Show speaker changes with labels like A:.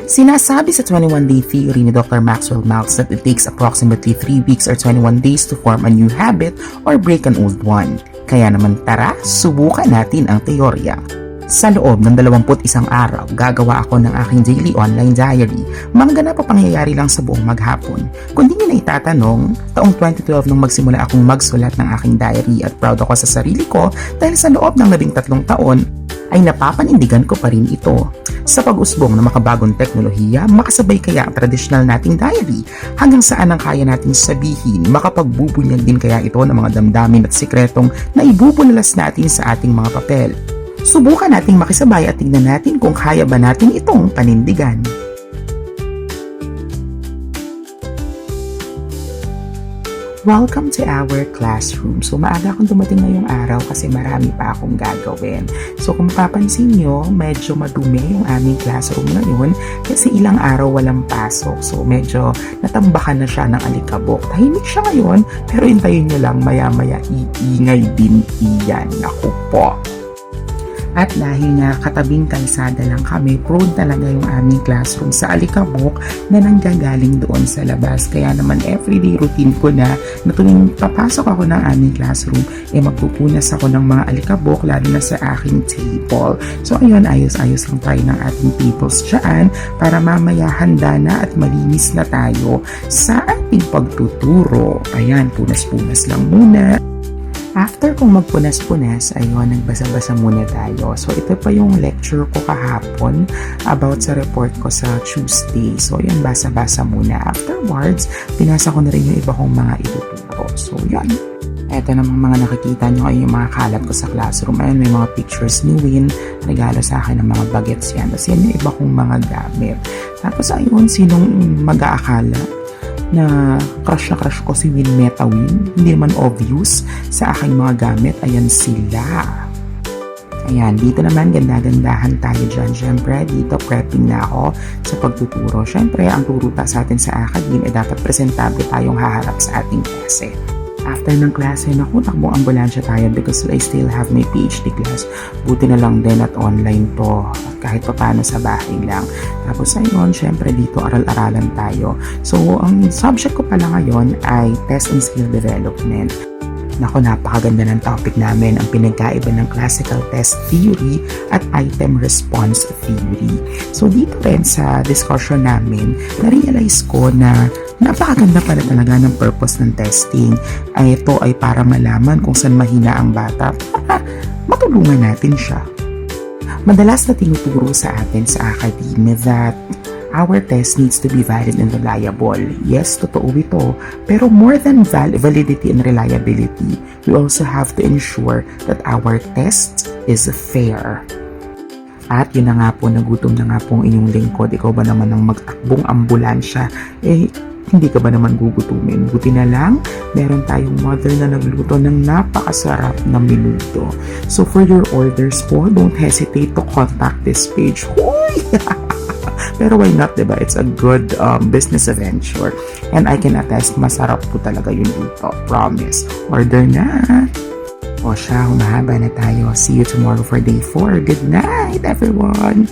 A: Sinasabi sa 21-day theory ni Dr. Maxwell Maltz that it takes approximately 3 weeks or 21 days to form a new habit or break an old one. Kaya naman tara, subukan natin ang teorya. Sa loob ng 21 araw, gagawa ako ng aking daily online diary. Mga ganap na pangyayari lang sa buong maghapon. Kung di nyo na itatanong, taong 2012 nung magsimula akong magsulat ng aking diary at proud ako sa sarili ko dahil sa loob ng 13 taon, ay napapanindigan ko pa rin ito. Sa pag-usbong ng makabagong teknolohiya, makasabay kaya ang tradisyonal nating diary? Hanggang saan ang kaya nating sabihin? Makapagbubunyag din kaya ito ng mga damdamin at sikretong na ibubulalas natin sa ating mga papel? Subukan nating makisabay at tingnan natin kung kaya ba natin itong panindigan. Welcome to our classroom. So maaga akong dumating ngayong araw kasi marami pa akong gagawin. So kung mapapansin nyo, medyo madumi yung aming classroom ngayon kasi ilang araw walang pasok. So medyo natambakan na siya ng alikabok. Tahimik siya ngayon pero hintayin nyo lang maya-maya iingay din iyan. Naku po. At dahil nga katabing kalsada lang kami, prone talaga yung aming classroom sa alikabok na nanggagaling doon sa labas. Kaya naman everyday routine ko na tuwing papasok ako ng aming classroom, magpupunas ako ng mga alikabok lalo na sa aking table. So ayun, ayos-ayos lang tayo ng ating tables dyan para mamaya handa na at malinis na tayo sa ating pagtuturo. Ayan, punas-punas lang muna. After kong magpunas-punas, ayun, nagbasa-basa muna tayo. So, ito pa yung lecture ko kahapon about sa report ko sa Tuesday. So, yun, basa-basa muna. Afterwards, pinasa ko na rin yung iba kong mga ituturo. So, yun. Ito namang mga nakikita nyo ay yung mga kalat ko sa classroom. Ayun, may mga pictures ni Win. Regalo sa akin ng mga bagets yan. Tapos yan yung iba kong mga gamit. Tapos, ayun, sinong mag-aakala na crush ko si Win Meta Win. Hindi naman obvious sa aking mga gamit. Ayan sila. Ayan, dito naman ganda-gandahan tayo dyan. Siyempre, dito prepping na ako sa pagtuturo. Siyempre, ang turuta sa atin sa academe dapat presentable tayong haharap sa ating klase. After ng klase, naku, takbong ambulansya tayo because I still have my PhD class. Buti na lang din at online to. Kahit pa paano sa bahay lang. Tapos ayun, syempre dito aral-aralan tayo. So, ang subject ko pala ngayon ay Test and Skill Development. Naku, napakaganda ng topic namin, ang pinagkaiba ng classical test theory at item response theory. So, dito rin sa discussion namin, na-realize ko na napakaganda pala talaga ng purpose ng testing. Ito ay para malaman kung saan mahina ang bata para matulungan natin siya. Madalas na tinuturo sa atin sa academe that our test needs to be valid and reliable. Yes, totoo ito. Pero more than validity and reliability, we also have to ensure that our test is fair. At yun na nga po, nagutom na nga po ang inyong lingkod. Ikaw ba naman ang magtakbong ambulansya? Hindi ka ba naman gugutumin? Buti na lang, meron tayong mother na nagluto ng napakasarap na menudo. So for your orders po, don't hesitate to contact this page. Hoy! Pero why not, diba? It's a good business venture. And I can attest, masarap po talaga yung luto. Promise. Order na! O siya, humahaba na tayo. See you tomorrow for day 4. Good night, everyone!